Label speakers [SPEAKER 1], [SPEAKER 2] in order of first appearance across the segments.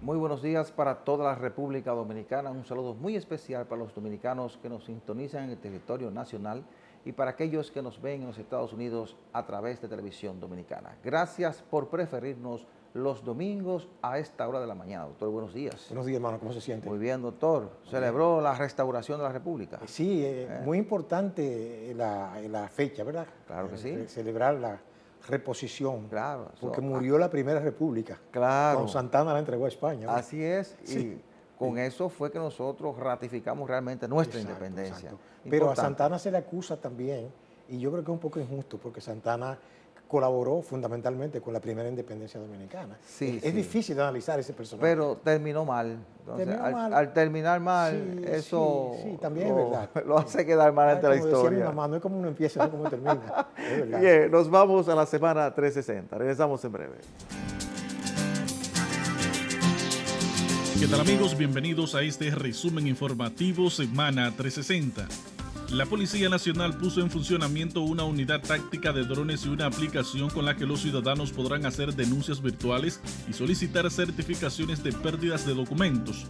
[SPEAKER 1] Muy buenos días para toda la República Dominicana. Un saludo muy especial para los dominicanos que nos sintonizan en el territorio nacional y para aquellos que nos ven en los Estados Unidos a través de Televisión Dominicana. Gracias por preferirnos los domingos a esta hora de la mañana. Doctor, buenos días.
[SPEAKER 2] Buenos días, hermano. ¿Cómo se siente?
[SPEAKER 1] Muy bien, doctor. ¿Celebró la restauración de la República?
[SPEAKER 2] Sí, muy importante la fecha, ¿verdad?
[SPEAKER 1] Claro que sí.
[SPEAKER 2] Celebrar la reposición.
[SPEAKER 1] Claro.
[SPEAKER 2] Porque murió la primera república.
[SPEAKER 1] Claro.
[SPEAKER 2] Con Santana la entregó a España, ¿verdad?
[SPEAKER 1] Así es. Sí. Y con eso fue que nosotros ratificamos realmente nuestra independencia.
[SPEAKER 2] Pero a Santana se le acusa también, y yo creo que es un poco injusto, porque Santana colaboró fundamentalmente con la primera independencia dominicana.
[SPEAKER 1] Sí,
[SPEAKER 2] es difícil analizar ese personaje.
[SPEAKER 1] Pero terminó mal. Entonces, al terminar mal, eso
[SPEAKER 2] también es verdad.
[SPEAKER 1] Lo hace quedar mal ante la historia.
[SPEAKER 2] Decía mi mamá, no es como uno empieza, no es como termina. Es verdad.
[SPEAKER 1] Bien, nos vamos a la semana 360. Regresamos en breve.
[SPEAKER 3] ¿Qué tal, amigos? Bienvenidos a este resumen informativo Semana 360. La Policía Nacional puso en funcionamiento una unidad táctica de drones y una aplicación con la que los ciudadanos podrán hacer denuncias virtuales y solicitar certificaciones de pérdidas de documentos.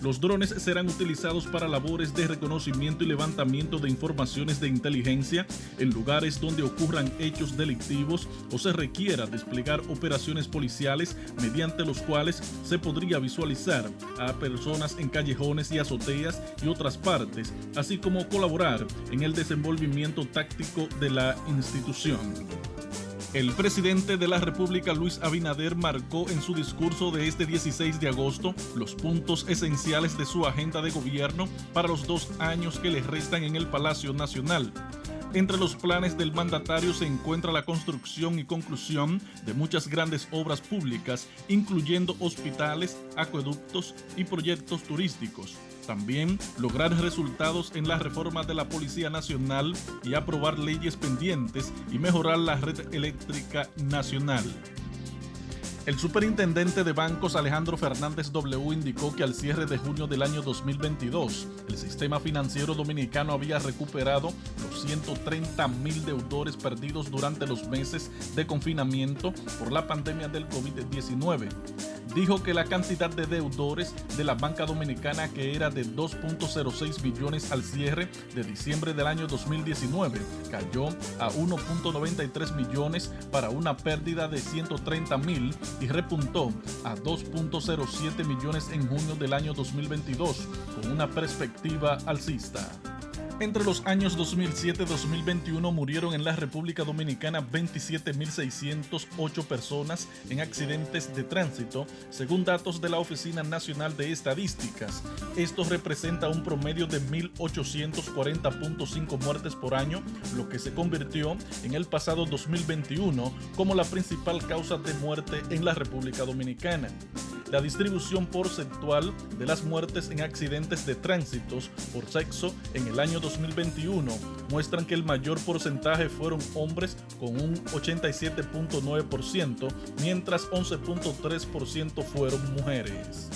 [SPEAKER 3] Los drones serán utilizados para labores de reconocimiento y levantamiento de informaciones de inteligencia en lugares donde ocurran hechos delictivos o se requiera desplegar operaciones policiales mediante los cuales se podría visualizar a personas en callejones y azoteas y otras partes, así como colaborar en el desenvolvimiento táctico de la institución. El presidente de la República, Luis Abinader, marcó en su discurso de este 16 de agosto los puntos esenciales de su agenda de gobierno para los 2 años que le restan en el Palacio Nacional. Entre los planes del mandatario se encuentra la construcción y conclusión de muchas grandes obras públicas, incluyendo hospitales, acueductos y proyectos turísticos. También lograr resultados en la reforma de la Policía Nacional y aprobar leyes pendientes y mejorar la red eléctrica nacional. El superintendente de bancos Alejandro Fernández W indicó que al cierre de junio del año 2022, el sistema financiero dominicano había recuperado los 130,000 deudores perdidos durante los meses de confinamiento por la pandemia del COVID-19. Dijo que la cantidad de deudores de la banca dominicana, que era de 2.06 billones al cierre de diciembre del año 2019, cayó a 1.93 millones para una pérdida de 130,000 y repuntó a 2.07 millones en junio del año 2022, con una perspectiva alcista. Entre los años 2007 y 2021 murieron en la República Dominicana 27.608 personas en accidentes de tránsito, según datos de la Oficina Nacional de Estadísticas. Esto representa un promedio de 1.840.5 muertes por año, lo que se convirtió en el pasado 2021 como la principal causa de muerte en la República Dominicana. La distribución porcentual de las muertes en accidentes de tránsito por sexo en el año 2021 muestran que el mayor porcentaje fueron hombres con un 87.9%, mientras 11.3% fueron mujeres.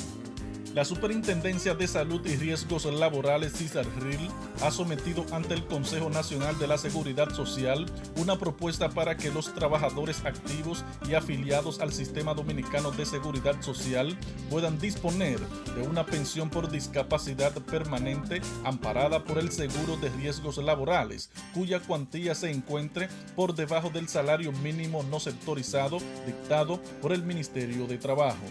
[SPEAKER 3] La Superintendencia de Salud y Riesgos Laborales, CISARRIL, ha sometido ante el Consejo Nacional de la Seguridad Social una propuesta para que los trabajadores activos y afiliados al Sistema Dominicano de Seguridad Social puedan disponer de una pensión por discapacidad permanente amparada por el Seguro de Riesgos Laborales, cuya cuantía se encuentre por debajo del salario mínimo no sectorizado dictado por el Ministerio de Trabajo.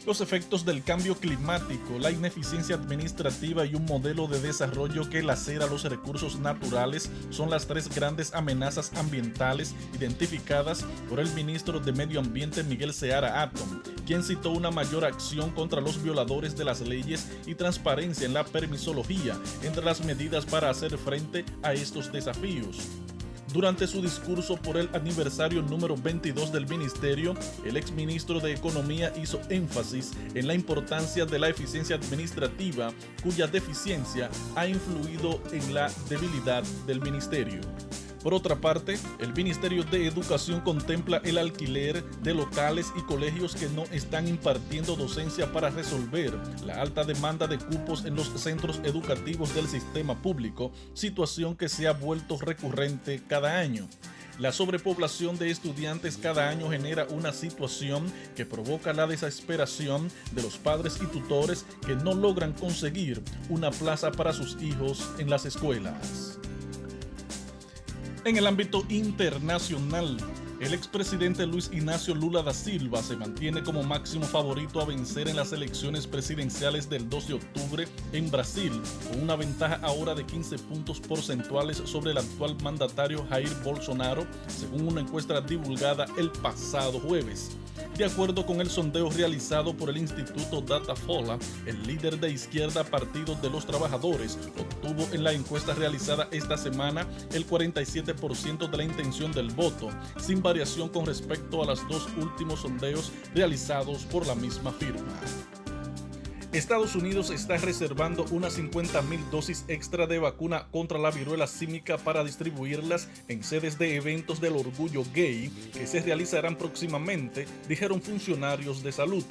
[SPEAKER 3] Los efectos del cambio climático, la ineficiencia administrativa y un modelo de desarrollo que lacera los recursos naturales son las 3 grandes amenazas ambientales identificadas por el ministro de Medio Ambiente Miguel Seara Hatton, quien citó una mayor acción contra los violadores de las leyes y transparencia en la permisología entre las medidas para hacer frente a estos desafíos. Durante su discurso por el aniversario número 22 del ministerio, el exministro de Economía hizo énfasis en la importancia de la eficiencia administrativa, cuya deficiencia ha influido en la debilidad del ministerio. Por otra parte, el Ministerio de Educación contempla el alquiler de locales y colegios que no están impartiendo docencia para resolver la alta demanda de cupos en los centros educativos del sistema público, situación que se ha vuelto recurrente cada año. La sobrepoblación de estudiantes cada año genera una situación que provoca la desesperación de los padres y tutores que no logran conseguir una plaza para sus hijos en las escuelas. En el ámbito internacional, el expresidente Luis Ignacio Lula da Silva se mantiene como máximo favorito a vencer en las elecciones presidenciales del 2 de octubre en Brasil, con una ventaja ahora de 15 puntos porcentuales sobre el actual mandatario Jair Bolsonaro, según una encuesta divulgada el pasado jueves. De acuerdo con el sondeo realizado por el Instituto Datafolha, el líder de izquierda Partido de los Trabajadores obtuvo en la encuesta realizada esta semana el 47% de la intención del voto, sin variación con respecto a los dos últimos sondeos realizados por la misma firma. Estados Unidos está reservando unas 50,000 dosis extra de vacuna contra la viruela símica para distribuirlas en sedes de eventos del orgullo gay que se realizarán próximamente, dijeron funcionarios de salud.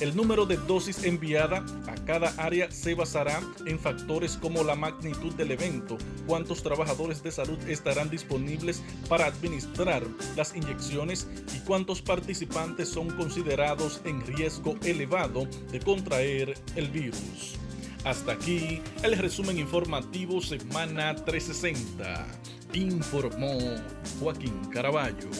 [SPEAKER 3] El número de dosis enviada a cada área se basará en factores como la magnitud del evento, cuántos trabajadores de salud estarán disponibles para administrar las inyecciones y cuántos participantes son considerados en riesgo elevado de contraer el virus. Hasta aquí el resumen informativo Semana 360. Informó Joaquín Caraballo.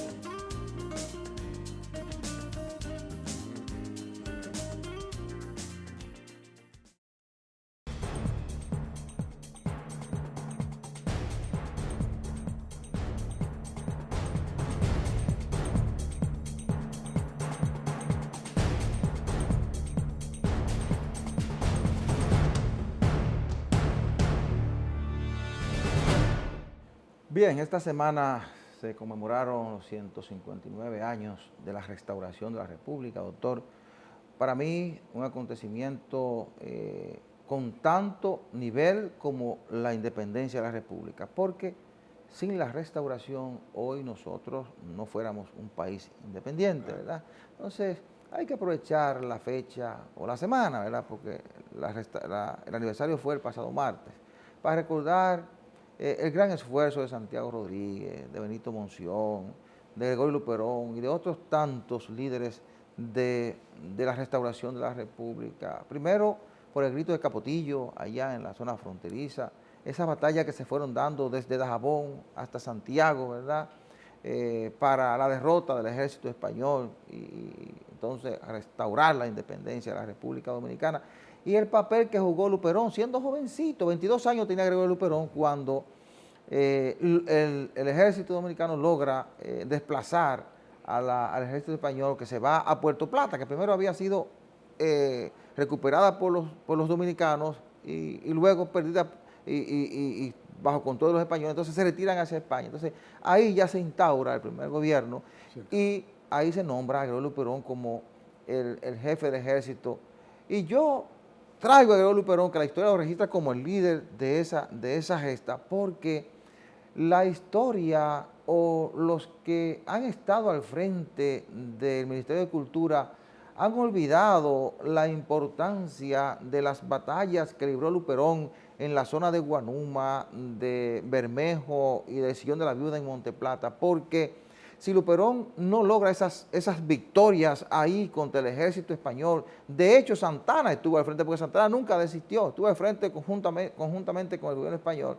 [SPEAKER 1] Bien, esta semana se conmemoraron los 159 años de la restauración de la República, doctor. Para mí, un acontecimiento con tanto nivel como la independencia de la República, porque sin la restauración hoy nosotros no fuéramos un país independiente, ¿verdad? Entonces, hay que aprovechar la fecha o la semana, ¿verdad? Porque el aniversario fue el pasado martes, para recordar el gran esfuerzo de Santiago Rodríguez, de Benito Monción, de Gregorio Luperón y de otros tantos líderes de la restauración de la República. Primero, por el grito de Capotillo, allá en la zona fronteriza, esas batallas que se fueron dando desde Dajabón hasta Santiago, ¿verdad? Para la derrota del ejército español y entonces restaurar la independencia de la República Dominicana. Y el papel que jugó Luperón, siendo jovencito, 22 años tenía Gregorio Luperón, cuando el ejército dominicano logra desplazar al ejército español, que se va a Puerto Plata, que primero había sido recuperada por los dominicanos y luego perdida y bajo control de los españoles. Entonces se retiran hacia España. Entonces ahí ya se instaura el primer gobierno. Cierto. Y ahí se nombra a Gregorio Luperón como el jefe de ejército. Y yo traigo a Gregorio Luperón, que la historia lo registra como el líder de esa gesta, porque la historia o los que han estado al frente del Ministerio de Cultura han olvidado la importancia de las batallas que libró Luperón en la zona de Guanuma, de Bermejo y de Sillón de la Viuda en Monteplata, porque si Luperón no logra esas victorias ahí contra el ejército español, de hecho Santana estuvo al frente, porque Santana nunca desistió, estuvo al frente conjuntamente con el gobierno español,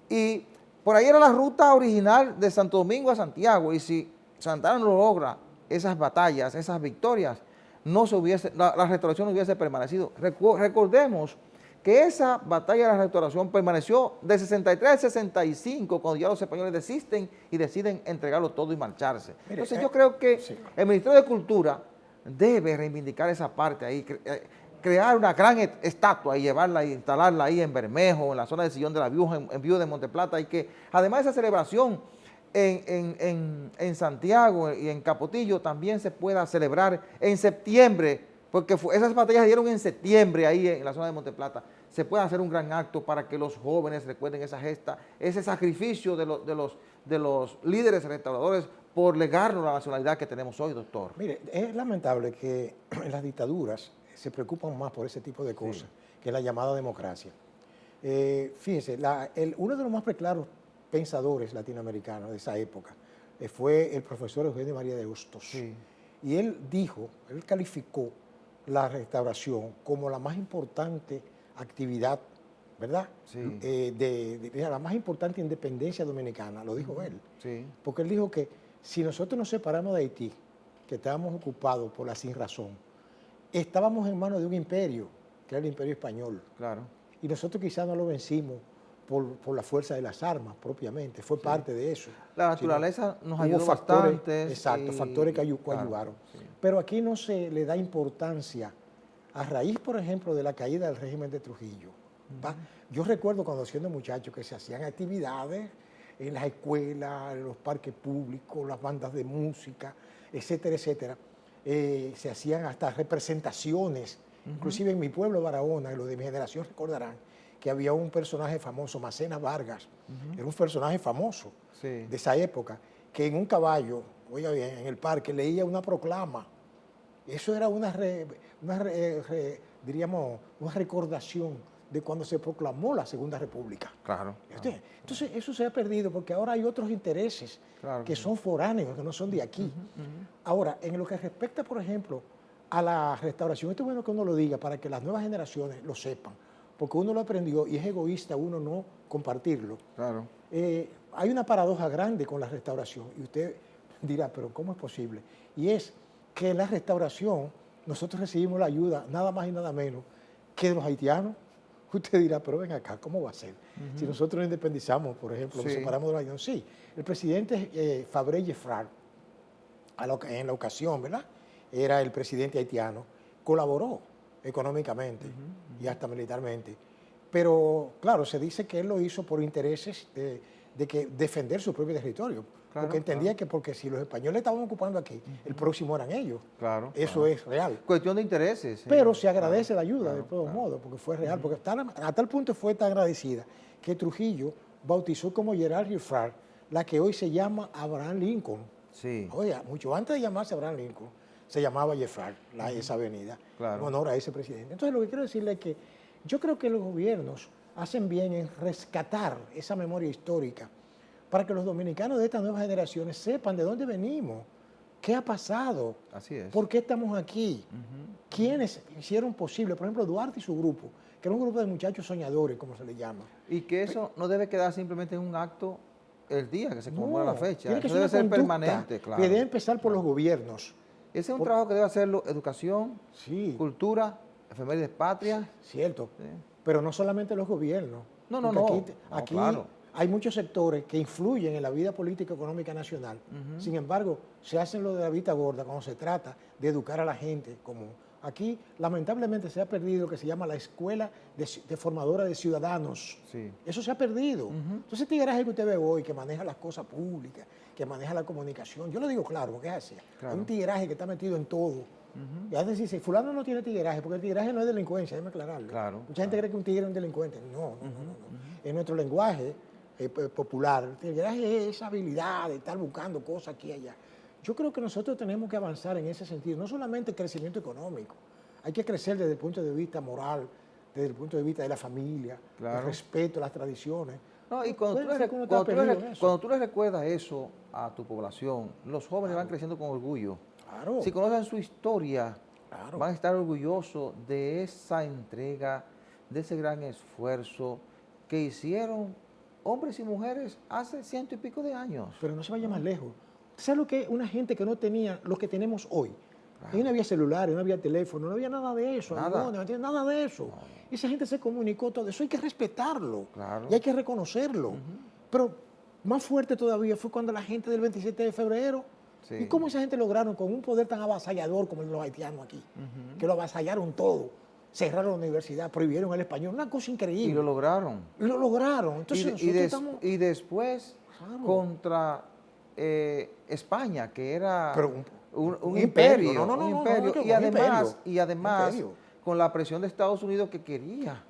[SPEAKER 1] y por ahí era la ruta original de Santo Domingo a Santiago, y si Santana no logra esas batallas, esas victorias, la restauración no hubiese permanecido. Recordemos que esa batalla de la restauración permaneció de 63 al 65, cuando ya los españoles desisten y deciden entregarlo todo y marcharse. Mire, entonces yo creo que sí, el Ministerio de Cultura debe reivindicar esa parte ahí, crear una gran estatua y llevarla y instalarla ahí en Bermejo, en la zona del Sillón de la Viuda, en Viuda de Monteplata, y que además de esa celebración en Santiago y en Capotillo también se pueda celebrar en septiembre, porque esas batallas se dieron en septiembre ahí en la zona de Monteplata. Se puede hacer un gran acto para que los jóvenes recuerden esa gesta, ese sacrificio de los líderes restauradores por legarnos la nacionalidad que tenemos hoy, doctor.
[SPEAKER 2] Mire, es lamentable que en las dictaduras se preocupan más por ese tipo de cosas, sí, que la llamada democracia. Fíjense, uno de los más preclaros pensadores latinoamericanos de esa época, fue el profesor Eugenio María de Hostos.
[SPEAKER 1] Sí.
[SPEAKER 2] Y él calificó la restauración como la más importante actividad, ¿verdad?
[SPEAKER 1] Sí.
[SPEAKER 2] La más importante independencia dominicana, lo dijo él.
[SPEAKER 1] Sí.
[SPEAKER 2] Porque él dijo que si nosotros nos separamos de Haití, que estábamos ocupados por la sin razón, estábamos en manos de un imperio, que era el imperio español.
[SPEAKER 1] Claro.
[SPEAKER 2] Y nosotros quizás no lo vencimos por la fuerza de las armas propiamente, fue parte de eso.
[SPEAKER 1] La naturaleza nos
[SPEAKER 2] Hubo
[SPEAKER 1] ayudó
[SPEAKER 2] factores,
[SPEAKER 1] bastante.
[SPEAKER 2] exacto, factores que ayudaron.
[SPEAKER 1] Sí.
[SPEAKER 2] Pero aquí no se le da importancia a raíz, por ejemplo, de la caída del régimen de Trujillo. Yo recuerdo cuando siendo muchacho que se hacían actividades en las escuelas, en los parques públicos, las bandas de música, etcétera, etcétera. Se hacían hasta representaciones, inclusive en mi pueblo, Barahona, y los de mi generación recordarán que había un personaje famoso, Macena Vargas, era un personaje famoso de esa época, que en un caballo, oiga bien, en el parque leía una proclama. Eso era diríamos, una recordación de cuando se proclamó la Segunda República.
[SPEAKER 1] Claro.
[SPEAKER 2] Entonces, eso se ha perdido porque ahora hay otros intereses que son foráneos, que no son de aquí. Ahora, en lo que respecta, por ejemplo, a la restauración, esto es bueno que uno lo diga para que las nuevas generaciones lo sepan, porque uno lo aprendió y es egoísta uno no compartirlo.
[SPEAKER 1] Claro.
[SPEAKER 2] Hay una paradoja grande con la restauración y usted dirá, pero ¿cómo es posible? Y es que en la restauración nosotros recibimos la ayuda nada más y nada menos que de los haitianos. Usted dirá, pero ven acá, ¿cómo va a ser? Si nosotros nos independizamos, por ejemplo, nos separamos de los haitianos. Sí, el presidente Fabre Gefrard, en la ocasión, ¿verdad? Era el presidente haitiano, colaboró económicamente y hasta militarmente. Pero, claro, se dice que él lo hizo por intereses de que defender su propio territorio. Claro, porque entendía que porque si los españoles estaban ocupando aquí, el próximo eran ellos.
[SPEAKER 1] Claro.
[SPEAKER 2] Eso es real.
[SPEAKER 1] Cuestión de intereses.
[SPEAKER 2] Pero se agradece la ayuda de todos modos, porque fue real. Porque a tal punto fue tan agradecida que Trujillo bautizó como Gerald Gefrard la que hoy se llama Abraham Lincoln.
[SPEAKER 1] Sí.
[SPEAKER 2] Oye, mucho antes de llamarse Abraham Lincoln, se llamaba Gefrard, esa avenida, en honor a ese presidente. Entonces, lo que quiero decirle es que yo creo que los gobiernos hacen bien en rescatar esa memoria histórica para que los dominicanos de estas nuevas generaciones sepan de dónde venimos, qué ha pasado,
[SPEAKER 1] Así es.
[SPEAKER 2] por qué estamos aquí, quiénes hicieron posible, por ejemplo, Duarte y su grupo, que era un grupo de muchachos soñadores, como se le llama.
[SPEAKER 1] Y que eso no debe quedar simplemente en un acto el día que se conmemora la fecha.
[SPEAKER 2] Tiene que
[SPEAKER 1] eso
[SPEAKER 2] ser
[SPEAKER 1] debe ser
[SPEAKER 2] conducta
[SPEAKER 1] permanente, claro.
[SPEAKER 2] Que debe empezar por los gobiernos.
[SPEAKER 1] Ese es un trabajo que debe hacerlo educación,
[SPEAKER 2] Sí.
[SPEAKER 1] cultura, efemérides patrias.
[SPEAKER 2] Cierto,
[SPEAKER 1] Sí.
[SPEAKER 2] pero no solamente los gobiernos.
[SPEAKER 1] No,
[SPEAKER 2] Porque aquí
[SPEAKER 1] claro.
[SPEAKER 2] hay muchos sectores que influyen en la vida política y económica nacional. Sin embargo, se hacen lo de la vista gorda cuando se trata de educar a la gente. Como aquí, lamentablemente, se ha perdido lo que se llama la escuela de formadora de ciudadanos.
[SPEAKER 1] Sí.
[SPEAKER 2] Eso se ha perdido. Entonces, este tiraje que usted ve hoy, que maneja las cosas públicas, que maneja la comunicación, yo lo digo claro, porque es así.
[SPEAKER 1] Claro.
[SPEAKER 2] Hay un tiraje que está metido en todo. Y a veces dice, fulano no tiene tigueraje, porque el tigueraje no es delincuencia, déjeme aclararlo.
[SPEAKER 1] Claro,
[SPEAKER 2] Mucha gente cree que un tigre es un delincuente. No. En nuestro lenguaje popular, el tigueraje es esa habilidad de estar buscando cosas aquí y allá. Yo creo que nosotros tenemos que avanzar en ese sentido, no solamente crecimiento económico, hay que crecer desde el punto de vista moral, desde el punto de vista de la familia, el respeto a las tradiciones.
[SPEAKER 1] No, y cuando tú le recuerdas eso a tu población, los jóvenes van creciendo con orgullo.
[SPEAKER 2] Claro.
[SPEAKER 1] Si conocen su historia, van a estar orgullosos de esa entrega, de ese gran esfuerzo que hicieron hombres y mujeres hace 100 y pico de años.
[SPEAKER 2] Pero no se vaya más lejos. ¿Usted sabe lo que es una gente que no tenía lo que tenemos hoy? Ahí no había celulares, no había teléfono, no había nada de eso.
[SPEAKER 1] Nada
[SPEAKER 2] de eso. Esa gente se comunicó todo eso. Hay que respetarlo.
[SPEAKER 1] Claro.
[SPEAKER 2] Y hay que reconocerlo. Pero más fuerte todavía fue cuando la gente del 27 de febrero.
[SPEAKER 1] Sí.
[SPEAKER 2] ¿Y cómo esa gente lograron con un poder tan avasallador como el de los haitianos aquí? Que lo avasallaron todo. Cerraron la universidad, prohibieron el español. Una cosa increíble.
[SPEAKER 1] Y lo lograron.
[SPEAKER 2] Entonces
[SPEAKER 1] y después contra España, que era un imperio. Y además con la presión de Estados Unidos que quería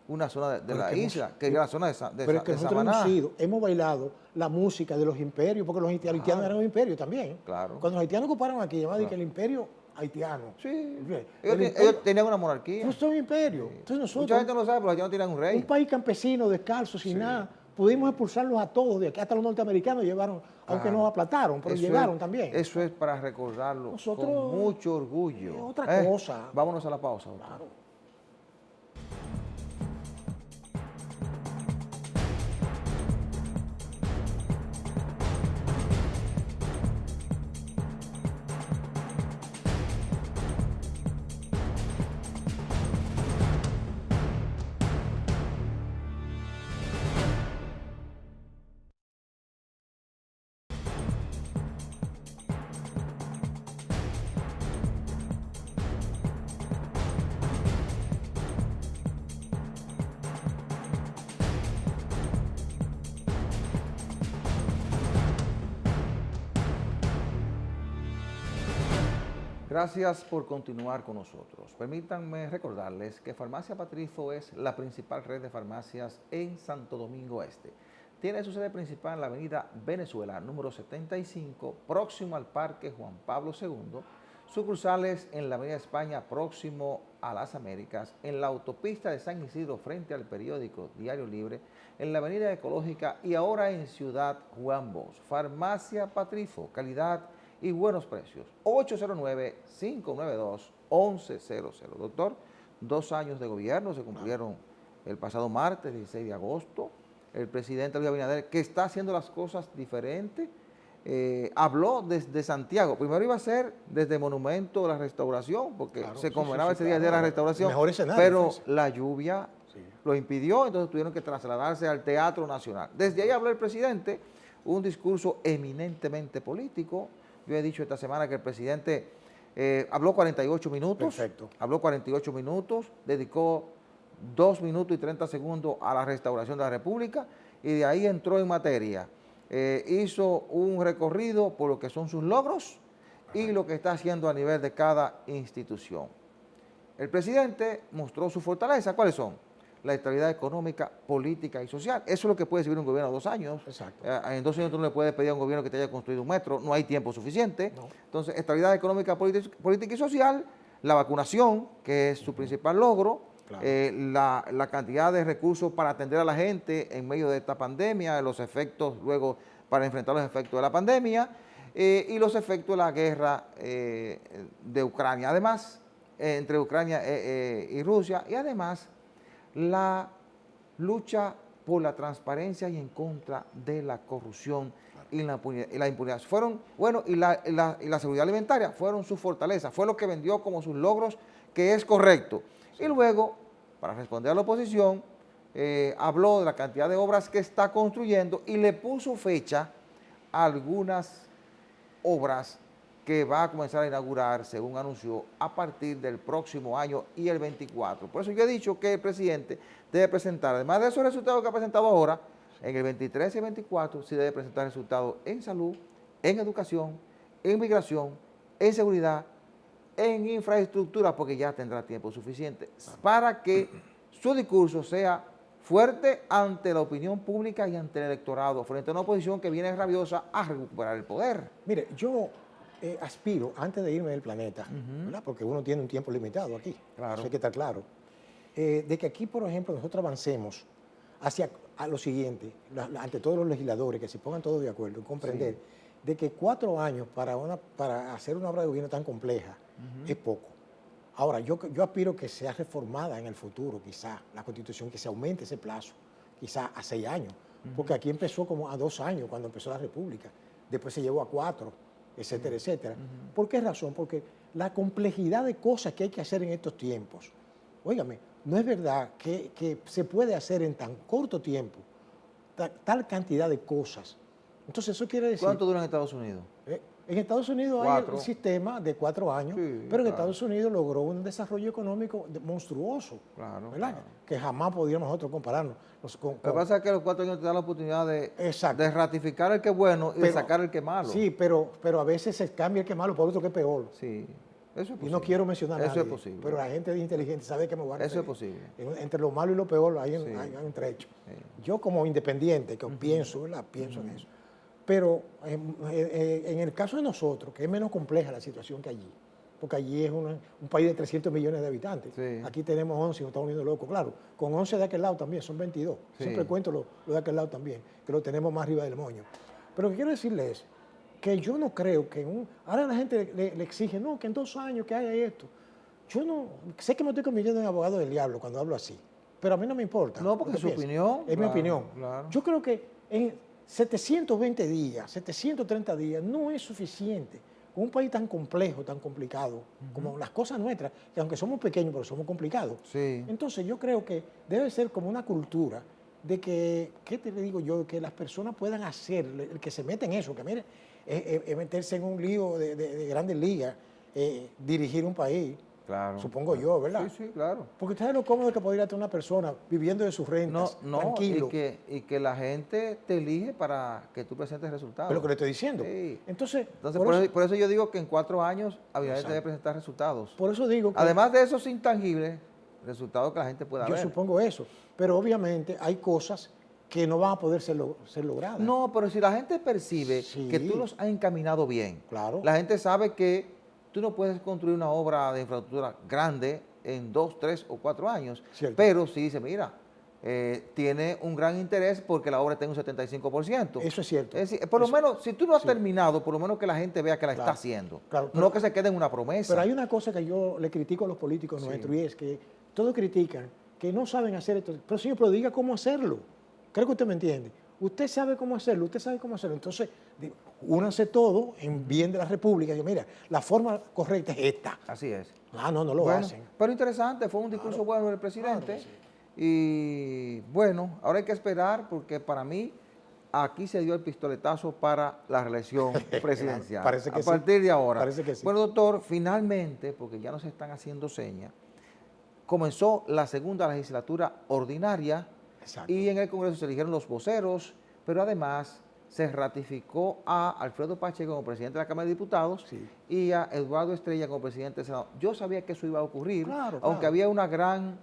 [SPEAKER 1] una zona de la isla, quería la zona de
[SPEAKER 2] pero es que nosotros
[SPEAKER 1] Samaná.
[SPEAKER 2] hemos bailado la música de los imperios, porque los haitianos eran un imperio también.
[SPEAKER 1] Claro.
[SPEAKER 2] Cuando los haitianos ocuparon aquí, llamaban que el imperio haitiano.
[SPEAKER 1] Sí. Ellos tenían una monarquía.
[SPEAKER 2] No son imperio. Entonces nosotros,
[SPEAKER 1] mucha gente no lo sabe, pero los haitianos tenían un rey.
[SPEAKER 2] un país campesino, descalzo, sin nada, pudimos expulsarlos a todos de aquí, hasta los norteamericanos llevaron, aunque nos aplastaron, pero llegaron también.
[SPEAKER 1] Eso es para recordarlo
[SPEAKER 2] Nosotros,
[SPEAKER 1] con mucho orgullo.
[SPEAKER 2] Es otra cosa.
[SPEAKER 1] Vámonos a la pausa.
[SPEAKER 2] Claro.
[SPEAKER 1] Gracias por continuar con nosotros. Permítanme recordarles que Farmacia Patrizo es la principal red de farmacias en Santo Domingo Este. Tiene su sede principal en la avenida Venezuela, número 75, próximo al Parque Juan Pablo II. Sucursales en la avenida España, próximo a las Américas, en la autopista de San Isidro, frente al periódico Diario Libre, en la avenida Ecológica y ahora en Ciudad Juan Bosch. Farmacia Patrizo, calidad y buenos precios. 809-592-1100. Doctor, 2 años de gobierno se cumplieron el pasado martes, 16 de agosto. El presidente Luis Abinader, que está haciendo las cosas diferentes, habló desde Santiago. Primero iba a ser desde Monumento de la Restauración, porque se conmemoraba ese día de la Restauración, pero la lluvia lo impidió, entonces tuvieron que trasladarse al Teatro Nacional. Desde ahí habló el presidente, un discurso eminentemente político. Yo he dicho esta semana que el presidente habló 48 minutos.
[SPEAKER 2] Perfecto.
[SPEAKER 1] Habló 48 minutos, dedicó 2 minutos y 30 segundos a la restauración de la República y de ahí entró en materia. Hizo un recorrido por lo que son sus logros y lo que está haciendo a nivel de cada institución. El presidente mostró su fortaleza. ¿Cuáles son? La estabilidad económica, política y social. Eso es lo que puede servir un gobierno a 2 años.
[SPEAKER 2] Exacto.
[SPEAKER 1] En 2 años tú no le puedes pedir a un gobierno que te haya construido un metro, no hay tiempo suficiente.
[SPEAKER 2] No.
[SPEAKER 1] Entonces, estabilidad económica, política y social, la vacunación, que es su principal logro,
[SPEAKER 2] Claro.
[SPEAKER 1] La cantidad de recursos para atender a la gente en medio de esta pandemia, los efectos luego para enfrentar los efectos de la pandemia y los efectos de la guerra de Ucrania. Además, entre Ucrania y Rusia, y además la lucha por la transparencia y en contra de la corrupción y la impunidad. Fueron, bueno, y la seguridad alimentaria fueron su fortaleza, fue lo que vendió como sus logros, que es correcto. Y luego, para responder a la oposición, habló de la cantidad de obras que está construyendo y le puso fecha a algunas obras que va a comenzar a inaugurar, según anunció, a partir del próximo año y el 24. Por eso yo he dicho que el presidente debe presentar, además de esos resultados que ha presentado ahora, en el 23 y el 24, sí debe presentar resultados en salud, en educación, en migración, en seguridad, en infraestructura, porque ya tendrá tiempo suficiente para que su discurso sea fuerte ante la opinión pública y ante el electorado, frente a una oposición que viene rabiosa a recuperar el poder.
[SPEAKER 2] Mire, yo aspiro, antes de irme del planeta, ¿verdad? Porque uno tiene un tiempo limitado aquí,
[SPEAKER 1] Claro.
[SPEAKER 2] eso hay que estar claro, de que aquí, por ejemplo, nosotros avancemos hacia lo siguiente, ante todos los legisladores, que se pongan todos de acuerdo en comprender de que 4 años para hacer una obra de gobierno tan compleja es poco. Ahora, yo aspiro que sea reformada en el futuro, quizá, la Constitución, que se aumente ese plazo, quizá a 6 años, porque aquí empezó como a 2 años cuando empezó la República, después se llevó a 4, etcétera, etcétera. ¿Por qué razón? Porque la complejidad de cosas que hay que hacer en estos tiempos, óigame, no es verdad que se puede hacer en tan corto tiempo tal cantidad de cosas. Entonces eso quiere decir...
[SPEAKER 1] ¿Cuánto dura en Estados Unidos?
[SPEAKER 2] En Estados Unidos hay el sistema de 4 años, pero en Estados Unidos logró un desarrollo económico monstruoso, ¿verdad? Claro. Que jamás podíamos nosotros compararnos.
[SPEAKER 1] Lo que pasa es que los 4 años te dan la oportunidad de ratificar el que es bueno y de sacar el que es malo.
[SPEAKER 2] Sí, pero a veces se cambia el que es malo por otro que es peor.
[SPEAKER 1] Sí, eso es posible.
[SPEAKER 2] Y no quiero mencionar a nadie,
[SPEAKER 1] es posible.
[SPEAKER 2] pero la gente inteligente sabe que me voy a referir.
[SPEAKER 1] Eso es posible.
[SPEAKER 2] Entre lo malo y lo peor hay un trecho. Yo como independiente, que pienso, ¿verdad? Pienso en eso. Pero en el caso de nosotros, que es menos compleja la situación que allí, porque allí es un país de 300 millones de habitantes.
[SPEAKER 1] Sí.
[SPEAKER 2] Aquí tenemos 11 y nos estamos volviendo locos. Claro, con 11 de aquel lado también, son 22.
[SPEAKER 1] Sí.
[SPEAKER 2] Siempre cuento lo de aquel lado también, que lo tenemos más arriba del moño. Pero lo que quiero decirles es que yo no creo que ahora la gente le exige, no, que en 2 años que haya esto. Yo no, sé que me estoy convirtiendo en abogado del diablo cuando hablo así, pero a mí no me importa.
[SPEAKER 1] No, porque es su opinión.
[SPEAKER 2] Es mi opinión.
[SPEAKER 1] Claro.
[SPEAKER 2] Yo creo que en 720 días, 730 días, no es suficiente. Con un país tan complejo, tan complicado, como las cosas nuestras, que aunque somos pequeños, pero somos complicados.
[SPEAKER 1] Sí.
[SPEAKER 2] Entonces yo creo que debe ser como una cultura de que, ¿qué te digo yo? Que las personas puedan hacer, el que se mete en eso, que mire, meterse en un lío de grandes ligas, dirigir un país.
[SPEAKER 1] Claro.
[SPEAKER 2] Supongo yo, ¿verdad?
[SPEAKER 1] Sí, sí, claro.
[SPEAKER 2] Porque usted sabe lo cómodo que podría tener una persona viviendo de sus rentas, tranquilo.
[SPEAKER 1] Y que la gente te elige para que tú presentes resultados.
[SPEAKER 2] Es lo que le estoy diciendo.
[SPEAKER 1] Sí.
[SPEAKER 2] Entonces
[SPEAKER 1] Por eso yo digo que en 4 años Abinader debe presentar resultados.
[SPEAKER 2] Por eso digo que
[SPEAKER 1] Además de esos intangibles, resultados que la gente pueda ver.
[SPEAKER 2] yo supongo eso. Pero obviamente hay cosas que no van a poder ser logradas.
[SPEAKER 1] No, pero si la gente percibe
[SPEAKER 2] Sí.
[SPEAKER 1] que tú los has encaminado bien,
[SPEAKER 2] Claro.
[SPEAKER 1] la gente sabe que tú no puedes construir una obra de infraestructura grande en 2, 3 o 4 años,
[SPEAKER 2] Cierto.
[SPEAKER 1] pero si dice, mira, tiene un gran interés porque la obra tenga un 75%.
[SPEAKER 2] Eso es cierto.
[SPEAKER 1] Es decir, por lo menos, si tú no has terminado, por lo menos que la gente vea que la
[SPEAKER 2] Claro.
[SPEAKER 1] está haciendo,
[SPEAKER 2] Claro,
[SPEAKER 1] no que se quede en una promesa.
[SPEAKER 2] Pero hay una cosa que yo le critico a los políticos nuestros y es que todos critican que no saben hacer esto. Pero señor, pero diga cómo hacerlo. Creo que usted me entiende. Usted sabe cómo hacerlo, usted sabe cómo hacerlo. Entonces, únanse todos en bien de la República. Y mira, la forma correcta es esta.
[SPEAKER 1] Así es.
[SPEAKER 2] No lo
[SPEAKER 1] Bueno,
[SPEAKER 2] hacen.
[SPEAKER 1] pero interesante, fue un discurso bueno del presidente.
[SPEAKER 2] Claro, sí.
[SPEAKER 1] Y bueno, ahora hay que esperar porque para mí aquí se dio el pistoletazo para la reelección presidencial.
[SPEAKER 2] Parece que
[SPEAKER 1] a
[SPEAKER 2] sí.
[SPEAKER 1] partir de ahora.
[SPEAKER 2] Parece que sí.
[SPEAKER 1] Bueno, doctor, finalmente, porque ya nos están haciendo señas, comenzó la segunda legislatura ordinaria.
[SPEAKER 2] Exacto.
[SPEAKER 1] Y en el Congreso se eligieron los voceros, pero además se ratificó a Alfredo Pacheco como presidente de la Cámara de Diputados
[SPEAKER 2] Sí.
[SPEAKER 1] y a Eduardo Estrella como presidente del Senado. Yo sabía que eso iba a ocurrir,
[SPEAKER 2] Claro,
[SPEAKER 1] aunque
[SPEAKER 2] claro.
[SPEAKER 1] había una gran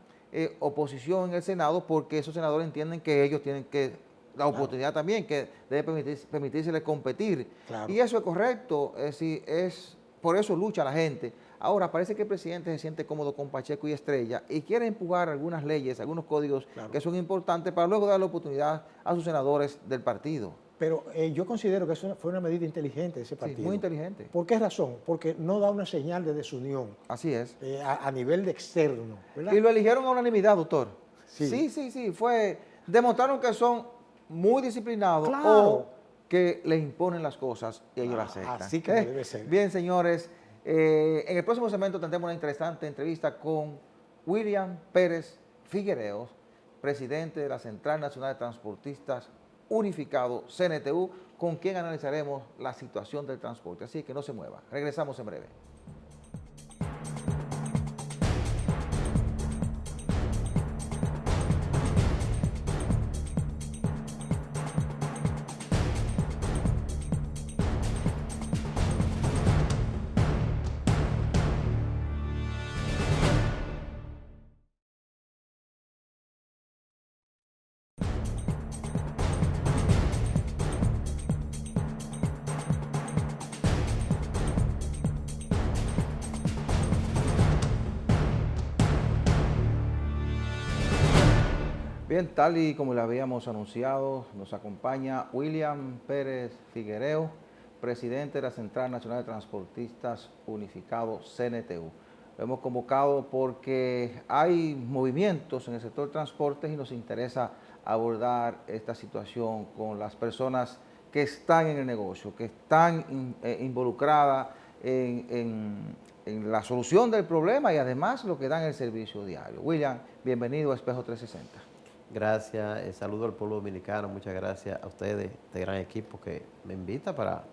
[SPEAKER 1] oposición en el Senado, porque esos senadores entienden que ellos tienen que la oportunidad también, que debe permitírsele competir.
[SPEAKER 2] Claro.
[SPEAKER 1] Y eso es correcto, es decir, por eso lucha la gente. Ahora, parece que el presidente se siente cómodo con Pacheco y Estrella y quiere empujar algunas leyes, algunos códigos
[SPEAKER 2] Claro.
[SPEAKER 1] que son importantes para luego dar la oportunidad a sus senadores del partido.
[SPEAKER 2] Pero yo considero que eso fue una medida inteligente de ese
[SPEAKER 1] Sí,
[SPEAKER 2] partido.
[SPEAKER 1] muy inteligente.
[SPEAKER 2] ¿Por qué razón? Porque no da una señal de desunión
[SPEAKER 1] Así es.
[SPEAKER 2] a nivel de externo, ¿verdad?
[SPEAKER 1] Y lo eligieron a unanimidad, doctor.
[SPEAKER 2] Sí.
[SPEAKER 1] Sí. Demostraron que son muy disciplinados
[SPEAKER 2] Claro.
[SPEAKER 1] o que les imponen las cosas y ellos las aceptan.
[SPEAKER 2] así que debe ser.
[SPEAKER 1] Bien, señores, en el próximo segmento tendremos una interesante entrevista con William Pérez Figueredo, presidente de la Central Nacional de Transportistas Unificado, CNTU, con quien analizaremos la situación del transporte. Así que no se mueva. Regresamos en breve. Bien, tal y como le habíamos anunciado, nos acompaña William Pérez Figueredo, presidente de la Central Nacional de Transportistas Unificado, CNTU. Lo hemos convocado porque hay movimientos en el sector de transportes y nos interesa abordar esta situación con las personas que están en el negocio, que están involucradas en la solución del problema y además lo que dan el servicio diario. William, bienvenido a Espejo 360.
[SPEAKER 4] Gracias, saludo al pueblo dominicano, muchas gracias a ustedes, este gran equipo que me invita para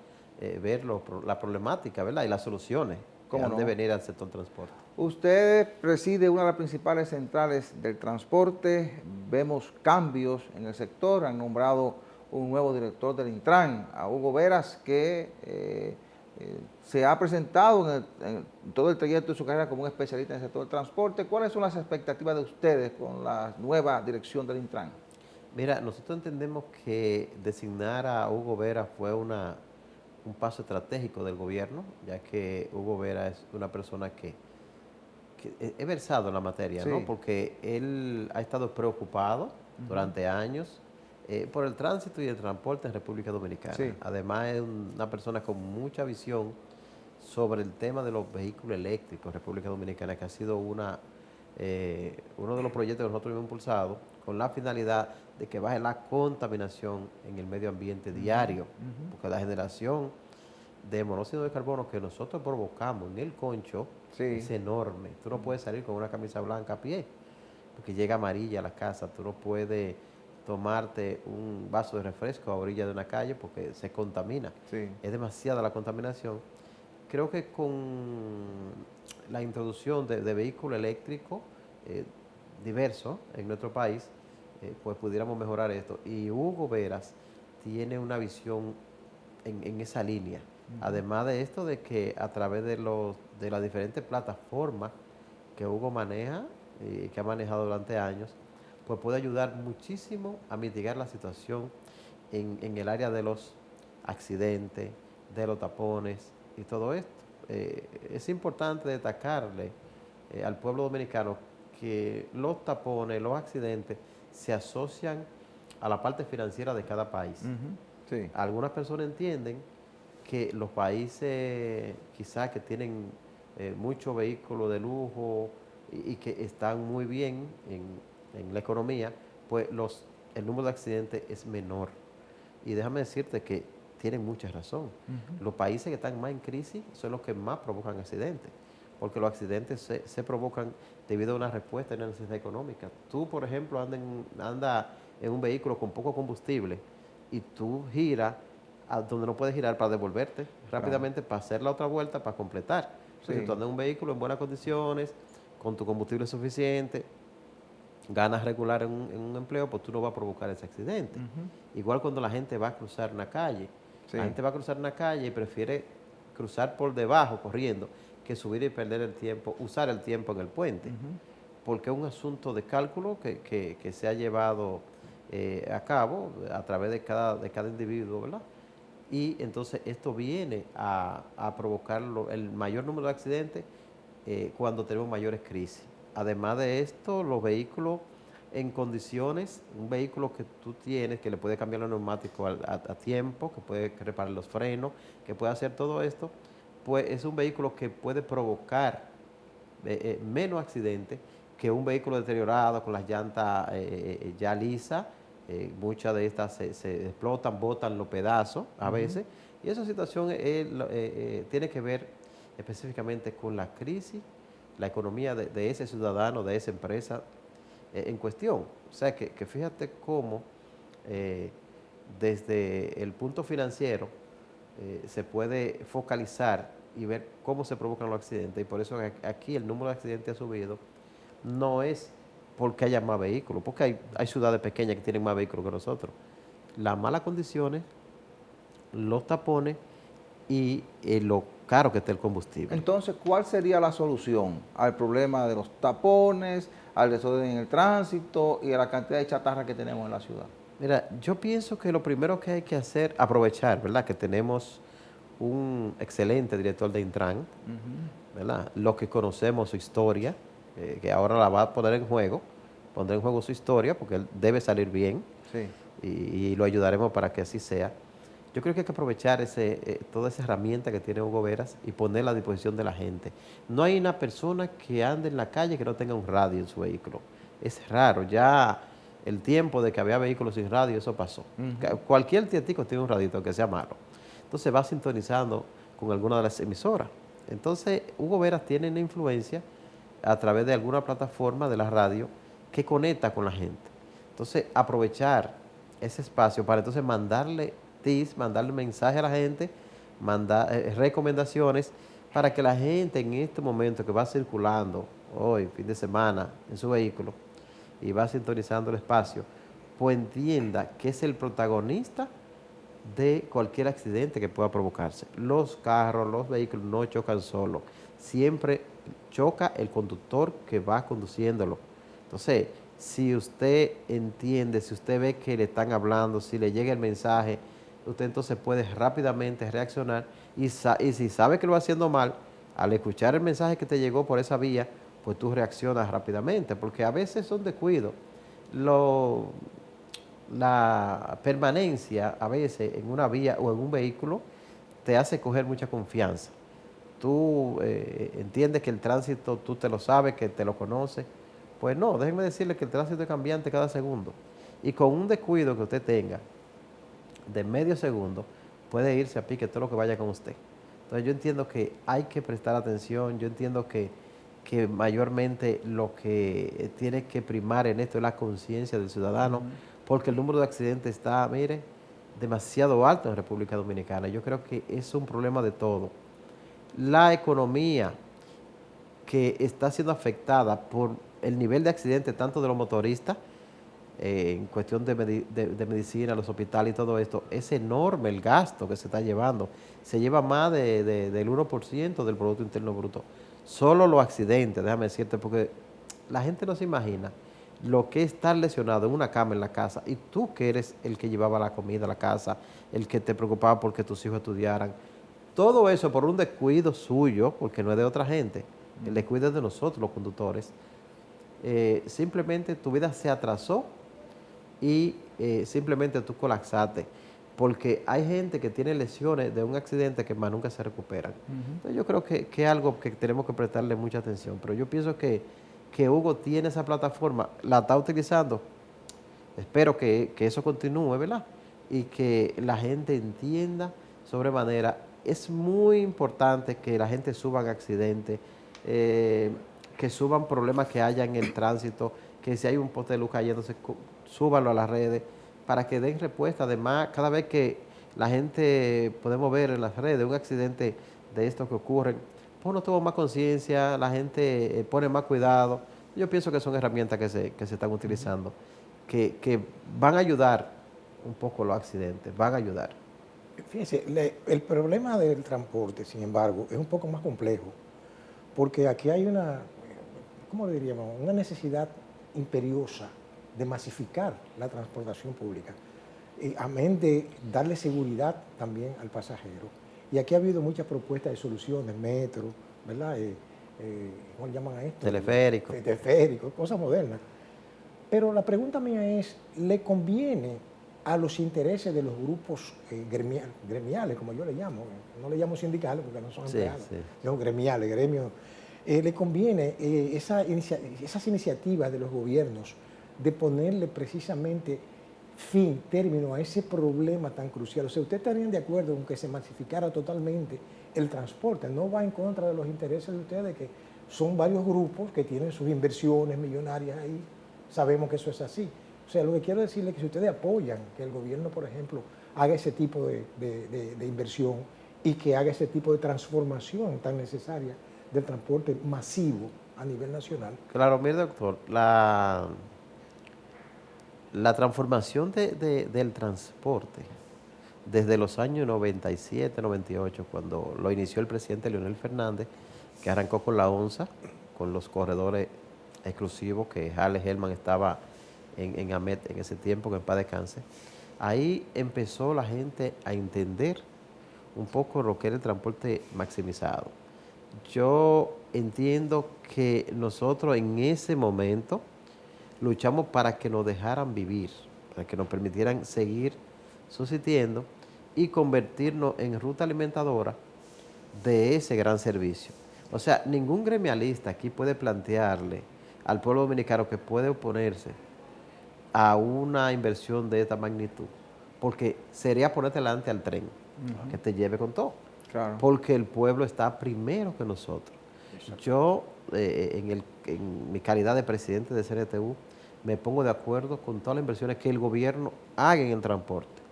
[SPEAKER 4] ver la problemática, ¿verdad? Y las soluciones que han de venir al sector transporte.
[SPEAKER 1] Usted preside una de las principales centrales del transporte, vemos cambios en el sector, han nombrado un nuevo director del Intran, a Hugo Veras, que se ha presentado en todo el trayecto de su carrera como un especialista en el sector del transporte. ¿Cuáles son las expectativas de ustedes con la nueva dirección del Intran?
[SPEAKER 4] Mira, nosotros entendemos que designar a Hugo Vera fue una un paso estratégico del gobierno, ya que Hugo Vera es una persona que es versado en la materia,
[SPEAKER 1] Sí.
[SPEAKER 4] ¿no? Porque él ha estado preocupado durante años por el tránsito y el transporte en República Dominicana.
[SPEAKER 1] Sí.
[SPEAKER 4] Además es una persona con mucha visión sobre el tema de los vehículos eléctricos en República Dominicana, que ha sido uno de los proyectos que nosotros hemos impulsado con la finalidad de que baje la contaminación en el medio ambiente diario, porque la generación de monóxido de carbono que nosotros provocamos en el concho es enorme. Tú no puedes salir con una camisa blanca a pie, porque llega amarilla a la casa. Tú no puedes tomarte un vaso de refresco a orilla de una calle porque se contamina.
[SPEAKER 1] Sí.
[SPEAKER 4] Es demasiada la contaminación. Creo que con la introducción de vehículos eléctricos diversos en nuestro país, pues pudiéramos mejorar esto. Y Hugo Veras tiene una visión en esa línea. Además de esto, de que a través de las diferentes plataformas que Hugo maneja y que ha manejado durante años, pues puede ayudar muchísimo a mitigar la situación en el área de los accidentes, de los tapones y todo esto. Es importante destacarle al pueblo dominicano que los tapones, los accidentes se asocian a la parte financiera de cada país.
[SPEAKER 1] Sí.
[SPEAKER 4] Algunas personas entienden que los países quizás que tienen muchos vehículos de lujo y que están muy bien en la economía, pues el número de accidentes es menor. Y déjame decirte que tienen mucha razón. Los países que están más en crisis son los que más provocan accidentes, porque los accidentes se provocan debido a una respuesta en la necesidad económica. Tú, por ejemplo, andas en un vehículo con poco combustible y tú giras a donde no puedes girar para devolverte rápidamente, para hacer la otra vuelta, para completar. Entonces, si tú andas en un vehículo en buenas condiciones, con tu combustible suficiente, ganas regular en un empleo, pues tú no vas a provocar ese accidente. Igual cuando la gente va a cruzar una calle. La gente va a cruzar una calle y prefiere cruzar por debajo, corriendo, que subir y perder el tiempo, usar el tiempo en el puente. Porque es un asunto de cálculo que se ha llevado a cabo a través de cada individuo, ¿verdad? Y entonces esto viene a provocar el mayor número de accidentes cuando tenemos mayores crisis. Además de esto, los vehículos en condiciones, un vehículo que tú tienes, que le puede cambiar los neumáticos a tiempo, que puede reparar los frenos, que puede hacer todo esto, pues es un vehículo que puede provocar menos accidentes que un vehículo deteriorado con las llantas ya lisas. Muchas de estas se explotan, botan los pedazos a veces, y esa situación tiene que ver específicamente con la crisis, la economía de ese ciudadano, de esa empresa en cuestión. O sea que fíjate cómo desde el punto financiero se puede focalizar y ver cómo se provocan los accidentes, y por eso aquí el número de accidentes ha subido. No es porque haya más vehículos, porque hay ciudades pequeñas que tienen más vehículos que nosotros. Las malas condiciones, los tapones y lo caro que está el combustible.
[SPEAKER 1] Entonces, ¿cuál sería la solución al problema de los tapones, al desorden en el tránsito y a la cantidad de chatarra que tenemos en la ciudad?
[SPEAKER 4] Mira, yo pienso que lo primero que hay que hacer, aprovechar, ¿verdad? Que tenemos un excelente director de Intran, ¿verdad? Lo que conocemos, su historia, que ahora la va a poner en juego, pondrá en juego su historia, porque él debe salir bien, y lo ayudaremos para que así sea. Yo creo que hay que aprovechar toda esa herramienta que tiene Hugo Veras y ponerla a disposición de la gente. No hay una persona que ande en la calle que no tenga un radio en su vehículo. Es raro, ya el tiempo de que había vehículos sin radio, eso pasó. Cualquier tietico tiene un radito, aunque sea malo. Entonces va sintonizando con alguna de las emisoras. Entonces Hugo Veras tiene una influencia a través de alguna plataforma de la radio que conecta con la gente. Entonces aprovechar ese espacio para entonces mandarle tips, mandarle mensaje a la gente, mandar recomendaciones para que la gente en este momento que va circulando hoy, fin de semana, en su vehículo y va sintonizando el espacio, pues entienda que es el protagonista de cualquier accidente que pueda provocarse. Los carros, los vehículos no chocan solos, siempre choca el conductor que va conduciéndolo. Entonces, si usted entiende, si usted ve que le están hablando, si le llega el mensaje, usted entonces puede rápidamente reaccionar y si sabe que lo va haciendo mal, al escuchar el mensaje que te llegó por esa vía, pues tú reaccionas rápidamente, porque a veces son descuidos. La permanencia a veces en una vía o en un vehículo te hace coger mucha confianza. Tú entiendes que el tránsito tú te lo sabes, que te lo conoces. Pues no, déjenme decirle que el tránsito es cambiante cada segundo. Y con un descuido que usted tenga de medio segundo, puede irse a pique todo lo que vaya con usted. Entonces yo entiendo que hay que prestar atención, yo entiendo que mayormente lo que tiene que primar en esto es la conciencia del ciudadano, porque el número de accidentes está, mire, demasiado alto en República Dominicana. Yo creo que es un problema de todo. La economía que está siendo afectada por el nivel de accidentes tanto de los motoristas, en cuestión de medicina, los hospitales y todo esto, es enorme el gasto que se está llevando. Se lleva más del 1% del Producto Interno Bruto. Solo los accidentes, déjame decirte, porque la gente no se imagina lo que es estar lesionado en una cama en la casa y tú que eres el que llevaba la comida a la casa, el que te preocupaba porque tus hijos estudiaran. Todo eso por un descuido suyo, porque no es de otra gente, el descuido es de nosotros los conductores. Simplemente tu vida se atrasó y simplemente tú colapsaste, porque hay gente que tiene lesiones de un accidente que más nunca se recuperan. Entonces yo creo que es algo que tenemos que prestarle mucha atención, pero yo pienso que Hugo tiene esa plataforma, la está utilizando, espero que eso continúe, ¿verdad? Y que la gente entienda sobremanera. Es muy importante que la gente suban accidentes, que suban problemas que haya en el tránsito, que si hay un poste de luz cayéndose, súbanlo a las redes para que den respuesta. Además, cada vez que la gente podemos ver en las redes un accidente de estos que ocurren, pues uno toma más conciencia, la gente pone más cuidado. Yo pienso que son herramientas que se están utilizando, que van a ayudar un poco los accidentes, van a ayudar.
[SPEAKER 2] Fíjense, el problema del transporte, sin embargo, es un poco más complejo, porque aquí hay una, ¿cómo le diríamos?, una necesidad imperiosa de masificar la transportación pública, amén de darle seguridad también al pasajero. Y aquí ha habido muchas propuestas de soluciones, metro, ¿verdad? ¿Cómo le llaman a esto?
[SPEAKER 4] Teleférico.
[SPEAKER 2] Teleférico, cosas modernas. Pero la pregunta mía es, ¿le conviene a los intereses de los grupos gremiales, como yo le llamo? No le llamo sindicales porque no son empleados, son gremiales, gremios. ¿Le conviene esas iniciativas de los gobiernos de ponerle precisamente término a ese problema tan crucial? O sea, ¿ustedes estarían de acuerdo con que se masificara totalmente el transporte? ¿No va en contra de los intereses de ustedes, que son varios grupos que tienen sus inversiones millonarias ahí? Sabemos que eso es así. O sea, lo que quiero decirles es que si ustedes apoyan que el gobierno, por ejemplo, haga ese tipo de inversión y que haga ese tipo de transformación tan necesaria del transporte masivo a nivel nacional.
[SPEAKER 4] Claro, mire, doctor, la transformación del transporte desde los años 97, 98, cuando lo inició el presidente Leonel Fernández, que arrancó con la ONSA, con los corredores exclusivos, que Harley Hellman estaba en AMET en ese tiempo, que en paz descanse. Ahí empezó la gente a entender un poco lo que era el transporte maximizado. Yo entiendo que nosotros en ese momento luchamos para que nos dejaran vivir, para que nos permitieran seguir subsistiendo y convertirnos en ruta alimentadora de ese gran servicio. O sea, ningún gremialista aquí puede plantearle al pueblo dominicano que puede oponerse a una inversión de esta magnitud, porque sería ponerte delante al tren, que te lleve con todo.
[SPEAKER 1] Claro.
[SPEAKER 4] Porque el pueblo está primero que nosotros. Exacto. Yo, en mi calidad de presidente de CNTU, me pongo de acuerdo con todas las inversiones que el gobierno haga en el transporte.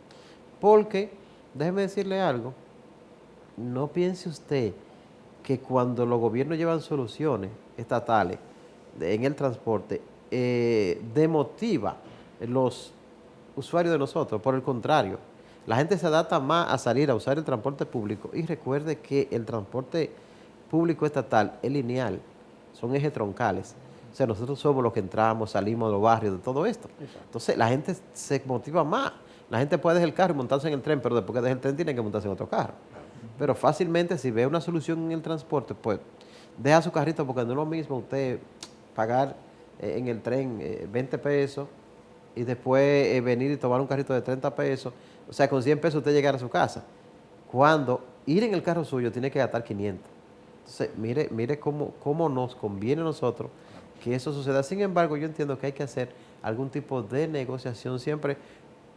[SPEAKER 4] Porque, déjeme decirle algo, no piense usted que cuando los gobiernos llevan soluciones estatales en el transporte, demotiva los usuarios de nosotros. Por el contrario, la gente se adapta más a salir a usar el transporte público, y recuerde que el transporte público estatal es lineal, son ejes troncales. O sea, nosotros somos los que entramos, salimos de los barrios, de todo esto. Exacto. Entonces, la gente se motiva más. La gente puede dejar el carro y montarse en el tren, pero después que deje el tren tiene que montarse en otro carro. Pero fácilmente, si ve una solución en el transporte, pues deja su carrito, porque no es lo mismo usted pagar en el tren 20 pesos y después venir y tomar un carrito de 30 pesos. O sea, con 100 pesos usted llegar a su casa. Cuando ir en el carro suyo tiene que gastar 500. Entonces, mire cómo nos conviene a nosotros que eso suceda. Sin embargo, yo entiendo que hay que hacer algún tipo de negociación siempre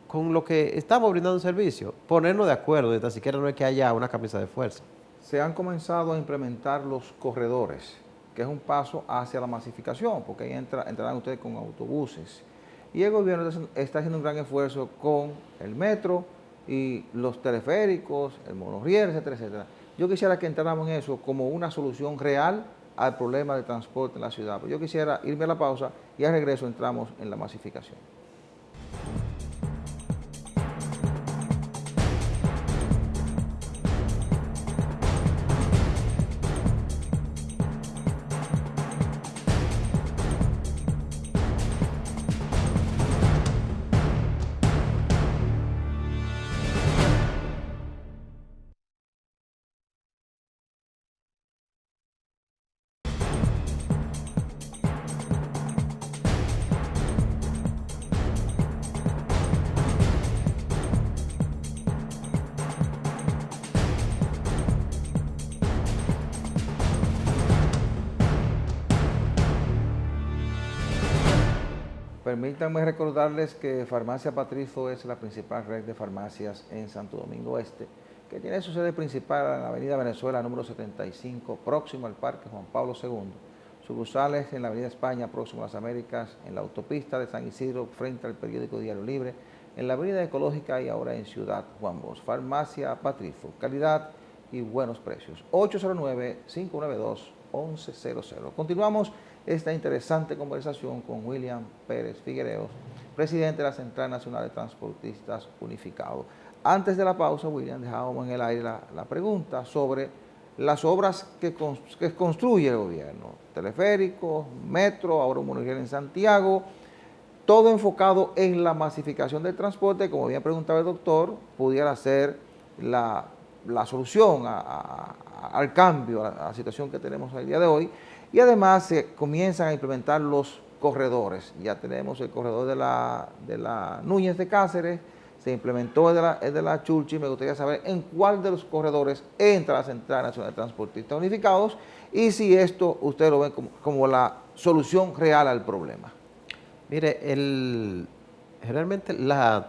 [SPEAKER 4] con lo que estamos brindando un servicio. Ponernos de acuerdo, ni tan siquiera no es que haya una camisa de fuerza.
[SPEAKER 1] Se han comenzado a implementar los corredores, que es un paso hacia la masificación, porque ahí entrarán ustedes con autobuses. Y el gobierno está haciendo un gran esfuerzo con el metro y los teleféricos, el monorriel, etcétera, etcétera. Yo quisiera que entráramos en eso como una solución real al problema de transporte en la ciudad. Pero yo quisiera irme a la pausa y al regreso entramos en la masificación. Permítanme recordarles que Farmacia Patricio es la principal red de farmacias en Santo Domingo Este, que tiene su sede principal en la Avenida Venezuela número 75, próximo al Parque Juan Pablo II. Sucursales en la Avenida España, próximo a las Américas, en la autopista de San Isidro, frente al periódico Diario Libre, en la Avenida Ecológica y ahora en Ciudad Juan Bosch. Farmacia Patricio, calidad y buenos precios. 809-592-1100. Continuamos esta interesante conversación con William Pérez Figuereos, presidente de la Central Nacional de Transportistas Unificados. Antes de la pausa, William, dejábamos en el aire la pregunta sobre las obras que construye el gobierno. Teleféricos, metro, ahora un monorriel en Santiago, todo enfocado en la masificación del transporte. Como bien preguntaba el doctor, pudiera ser la solución al cambio, a la situación que tenemos el día de hoy. Y además se comienzan a implementar los corredores. Ya tenemos el corredor de la Núñez de Cáceres, se implementó el de la Churchill. Me gustaría saber en cuál de los corredores entra la Central Nacional de Transportistas Unificados y si esto usted lo ve como la solución real al problema.
[SPEAKER 4] Mire, generalmente las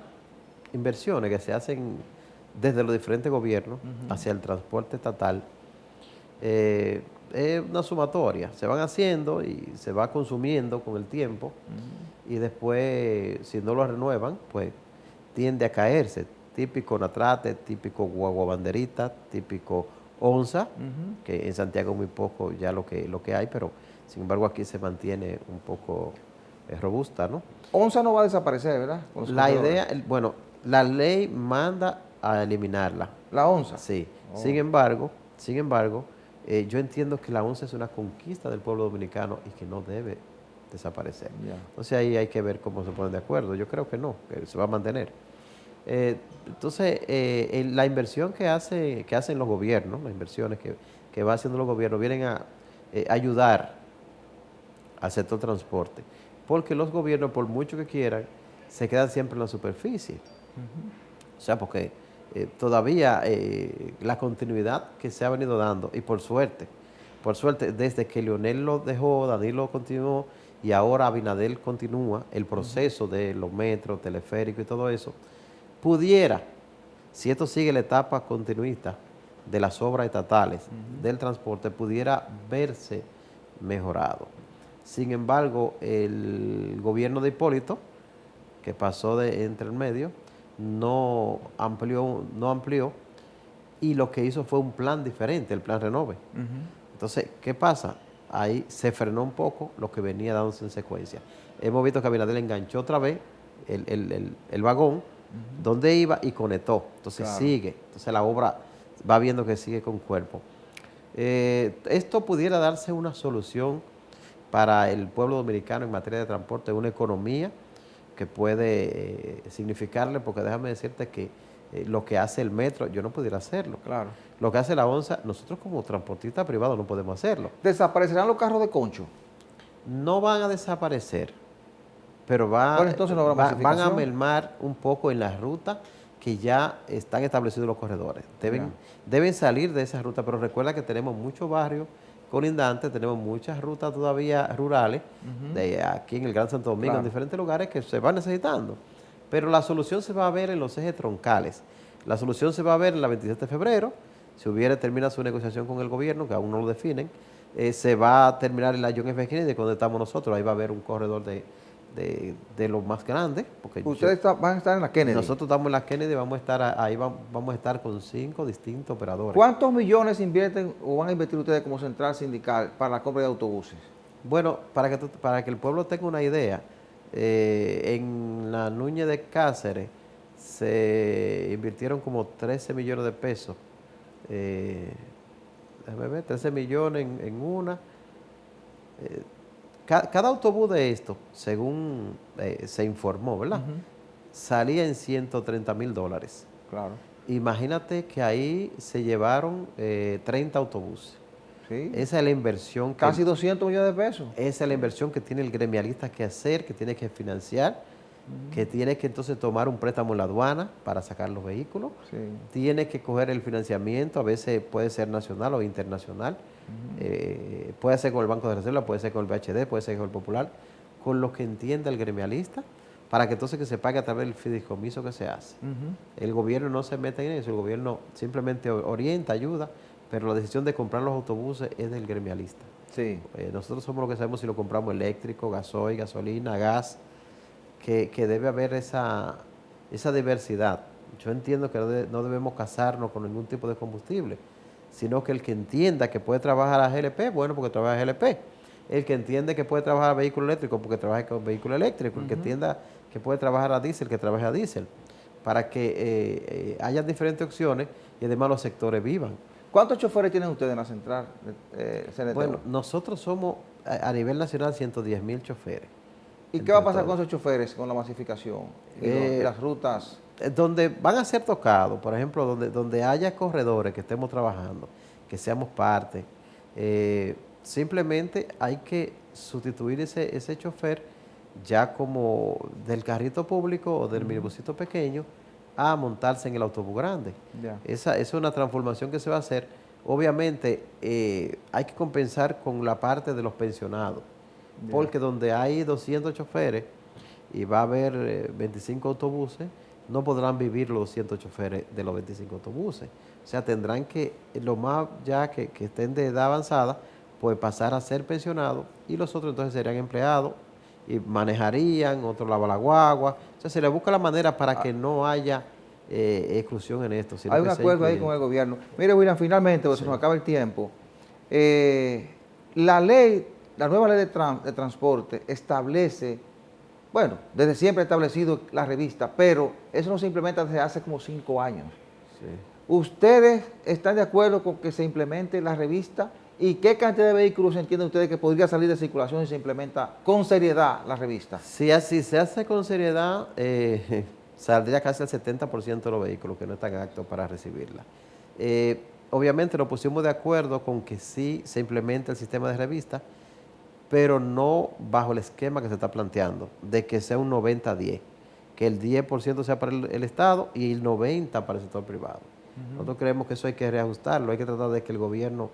[SPEAKER 4] inversiones que se hacen desde los diferentes gobiernos hacia el transporte estatal es una sumatoria. Se van haciendo y se va consumiendo con el tiempo y después, si no lo renuevan, pues tiende a caerse. Típico Natrate, típico Guaguabanderita, típico Onza, que en Santiago muy poco ya lo que hay, pero sin embargo aquí se mantiene un poco robusta, ¿no?
[SPEAKER 1] Onza no va a desaparecer, ¿verdad?
[SPEAKER 4] La idea, bueno, la ley manda a eliminarla.
[SPEAKER 1] ¿La Onza?
[SPEAKER 4] Sí. Oh. Sin embargo, yo entiendo que la Onza es una conquista del pueblo dominicano y que no debe desaparecer. Yeah. Entonces ahí hay que ver cómo se ponen de acuerdo. Yo creo que no, que se va a mantener. Entonces, la inversión que hacen los gobiernos, las inversiones que va haciendo los gobiernos, vienen a ayudar al sector transporte. Porque los gobiernos, por mucho que quieran, se quedan siempre en la superficie. O sea, porque todavía la continuidad que se ha venido dando, y por suerte, desde que Leonel lo dejó, Danilo continuó, y ahora Abinader continúa el proceso de los metros, teleféricos y todo eso, pudiera, si esto sigue la etapa continuista de las obras estatales del transporte, pudiera verse mejorado. Sin embargo, el gobierno de Hipólito, que pasó entre el medio, no amplió y lo que hizo fue un plan diferente, el plan Renove. Entonces, ¿qué pasa? Ahí se frenó un poco lo que venía dándose en secuencia. Hemos visto que Abinader enganchó otra vez el vagón donde iba y conectó. Entonces sigue. Entonces la obra va viendo que sigue con cuerpo. Esto pudiera darse una solución para el pueblo dominicano en materia de transporte, una economía que puede significarle, porque déjame decirte que lo que hace el metro, yo no pudiera hacerlo.
[SPEAKER 1] Claro.
[SPEAKER 4] Lo que hace la ONSA, nosotros como transportistas privados no podemos hacerlo.
[SPEAKER 1] ¿Desaparecerán los carros de concho?
[SPEAKER 4] No van a desaparecer, pero
[SPEAKER 1] Bueno, entonces no habrá
[SPEAKER 4] van a
[SPEAKER 1] masificación.
[SPEAKER 4] mermar un poco en las rutas que ya están establecidos los corredores.
[SPEAKER 1] Ya.
[SPEAKER 4] Deben salir de esas rutas, pero recuerda que tenemos muchos barrios colindantes, tenemos muchas rutas todavía rurales, de aquí en el Gran Santo Domingo,
[SPEAKER 1] Claro.
[SPEAKER 4] en diferentes lugares que se van necesitando. Pero la solución se va a ver en los ejes troncales. La solución se va a ver en la 27 de febrero, si hubiera terminado su negociación con el gobierno, que aún no lo definen. Se va a terminar en la John F. Kennedy, donde estamos nosotros, ahí va a haber un corredor de los más grandes. Porque
[SPEAKER 1] Ustedes van a estar en la Kennedy.
[SPEAKER 4] nosotros estamos en la Kennedy, vamos a estar ahí, vamos a estar con 5 distintos operadores.
[SPEAKER 1] ¿Cuántos millones invierten o van a invertir ustedes como central sindical para la compra de autobuses?
[SPEAKER 4] Bueno, para que el pueblo tenga una idea, en la Núñez de Cáceres se invirtieron como 13 millones de pesos. Déjame ver, 13 millones en una. Cada autobús de esto, según se informó, ¿verdad? Salía en $130,000.
[SPEAKER 1] Claro.
[SPEAKER 4] Imagínate que ahí se llevaron 30 autobuses.
[SPEAKER 1] Sí.
[SPEAKER 4] Esa es la inversión
[SPEAKER 1] Casi 200 millones de pesos.
[SPEAKER 4] esa es la inversión que tiene el gremialista que hacer, que tiene que financiar, que tiene que entonces tomar un préstamo en la aduana para sacar los vehículos,
[SPEAKER 1] Sí.
[SPEAKER 4] tiene que coger el financiamiento, a veces puede ser nacional o internacional, puede ser con el Banco de Reserva, puede ser con el BHD, puede ser con el Popular, con lo que entienda el gremialista, para que entonces que se pague a través del fideicomiso que se hace. El gobierno no se mete en eso, el gobierno simplemente orienta, ayuda, pero la decisión de comprar los autobuses es del gremialista.
[SPEAKER 1] Sí.
[SPEAKER 4] Nosotros somos los que sabemos si lo compramos eléctrico, gasoil, gasolina, gas, que debe haber esa diversidad. Yo entiendo que no debemos casarnos con ningún tipo de combustible, sino que el que entienda que puede trabajar a GLP, bueno, porque trabaja a GLP. El que entiende que puede trabajar a vehículo eléctrico, porque trabaja con vehículo eléctrico. El que entienda que puede trabajar a diésel, que trabaje a diésel. Para que haya diferentes opciones y además los sectores vivan.
[SPEAKER 1] ¿Cuántos choferes tienen ustedes en la central, CNT?
[SPEAKER 4] Bueno, nosotros somos a nivel nacional 110,000 choferes.
[SPEAKER 1] ¿Y qué va a
[SPEAKER 4] entre
[SPEAKER 1] pasar con
[SPEAKER 4] todos.
[SPEAKER 1] esos choferes con la masificación y las rutas?
[SPEAKER 4] Donde van a ser tocados, por ejemplo, donde haya corredores que estemos trabajando, que seamos parte, simplemente hay que sustituir ese chofer ya como del carrito público o del minibusito pequeño a montarse en el autobús grande.
[SPEAKER 1] Ya.
[SPEAKER 4] Esa es una transformación que se va a hacer. Obviamente hay que compensar con la parte de los pensionados, porque donde hay 200 choferes y va a haber 25 autobuses, no podrán vivir los 200 choferes de los 25 autobuses. O sea, tendrán que, lo más ya que estén de edad avanzada, pues pasar a ser pensionados y los otros entonces serían empleados y manejarían, otros lavan la guagua. O sea, se le busca la manera para que no haya exclusión en esto. Sino
[SPEAKER 1] Hay
[SPEAKER 4] que
[SPEAKER 1] un
[SPEAKER 4] sea
[SPEAKER 1] acuerdo ahí
[SPEAKER 4] incluyente.
[SPEAKER 1] con el gobierno. Mire, William, finalmente, porque se nos acaba el tiempo. La nueva ley de transporte establece, bueno, desde siempre ha establecido la revista, pero eso no se implementa desde hace como 5 años.
[SPEAKER 4] Sí.
[SPEAKER 1] ¿Ustedes están de acuerdo con que se implemente la revista? ¿Y qué cantidad de vehículos entienden ustedes que podría salir de circulación si se implementa con seriedad la revista?
[SPEAKER 4] Si así se hace con seriedad, saldría casi el 70% de los vehículos que no están aptos para recibirla. Obviamente nos pusimos de acuerdo con que sí se implemente el sistema de revista, pero no bajo el esquema que se está planteando, de que sea un 90-10, que el 10% sea para el Estado y el 90% para el sector privado. Nosotros creemos que eso hay que reajustarlo, hay que tratar de que el gobierno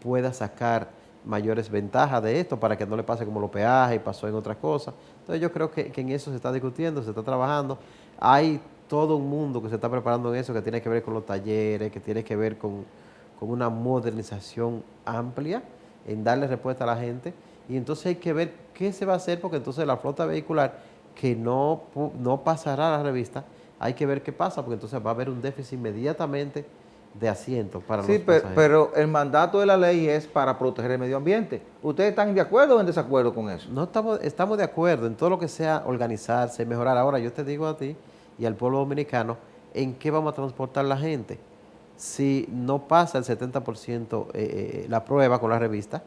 [SPEAKER 4] pueda sacar mayores ventajas de esto para que no le pase como los peajes y pasó en otras cosas. Entonces yo creo que en eso se está discutiendo, se está trabajando. Hay todo un mundo que se está preparando en eso, que tiene que ver con los talleres, que tiene que ver con una modernización amplia, en darle respuesta a la gente. Y entonces hay que ver qué se va a hacer, porque entonces la flota vehicular que no pasará a la revista, hay que ver qué pasa, porque entonces va a haber un déficit inmediatamente de asientos para
[SPEAKER 1] Sí,
[SPEAKER 4] los pasajeros.
[SPEAKER 1] pero el mandato de la ley es para proteger el medio ambiente. ¿Ustedes están de acuerdo o en desacuerdo con eso?
[SPEAKER 4] No estamos de acuerdo en todo lo que sea organizarse, mejorar. Ahora yo te digo a ti y al pueblo dominicano, ¿en qué vamos a transportar la gente? Si no pasa el 70% la prueba con la revista,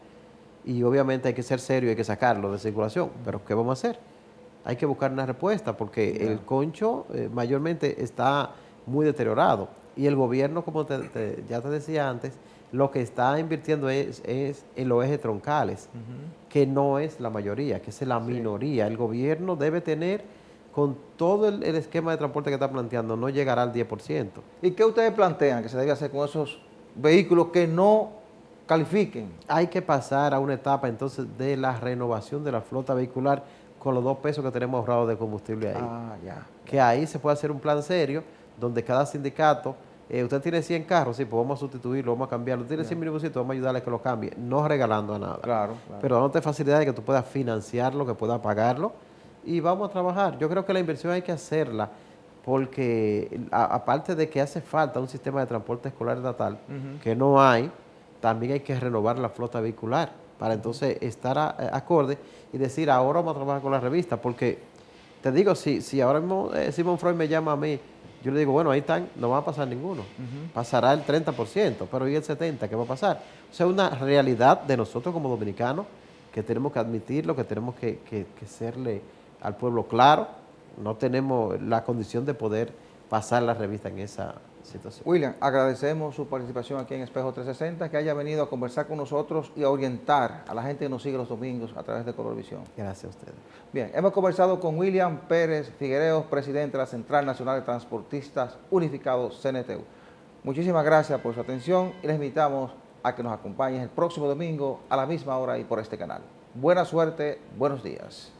[SPEAKER 4] y obviamente hay que ser serio, hay que sacarlo de circulación, pero ¿qué vamos a hacer? hay que buscar una respuesta porque el concho mayormente está muy deteriorado y el gobierno, como ya te decía antes, lo que está invirtiendo es en los ejes troncales, que no es la mayoría, que es la minoría. El gobierno debe tener, con todo el esquema de transporte que está planteando, no llegará al 10%.
[SPEAKER 1] ¿Y qué ustedes plantean que se debe hacer con esos vehículos que no califiquen?
[SPEAKER 4] Hay que pasar a una etapa entonces de la renovación de la flota vehicular con los 2 pesos que tenemos ahorrados de combustible ahí.
[SPEAKER 1] Ah, ya.
[SPEAKER 4] Que ahí se puede hacer un plan serio donde cada sindicato, usted tiene 100 carros, sí, pues vamos a sustituirlo, vamos a cambiarlo. Usted tiene 100 minibusitos, vamos a ayudarle a que lo cambie, no regalando a nada.
[SPEAKER 1] Claro.
[SPEAKER 4] Pero dándote facilidad de que tú puedas financiarlo, que puedas pagarlo y vamos a trabajar. Yo creo que la inversión hay que hacerla porque aparte de que hace falta un sistema de transporte escolar estatal, que no hay, también hay que renovar la flota vehicular para entonces estar acorde y decir, ahora vamos a trabajar con la revista, porque te digo, si ahora mismo Simon Freud me llama a mí, yo le digo, bueno, ahí están, no va a pasar ninguno, pasará el 30%, pero ¿y el 70%? ¿Qué va a pasar? O sea, una realidad de nosotros como dominicanos que tenemos que admitirlo, que tenemos que serle al pueblo claro, no tenemos la condición de poder pasar la revista en esa situación.
[SPEAKER 1] William, agradecemos su participación aquí en Espejo 360, que haya venido a conversar con nosotros y a orientar a la gente que nos sigue los domingos a través de Colorvisión.
[SPEAKER 4] Gracias a ustedes.
[SPEAKER 1] Bien, hemos conversado con William Pérez Figuereos, presidente de la Central Nacional de Transportistas Unificados, CNTU. Muchísimas gracias por su atención y les invitamos a que nos acompañen el próximo domingo a la misma hora y por este canal. Buena suerte, buenos días.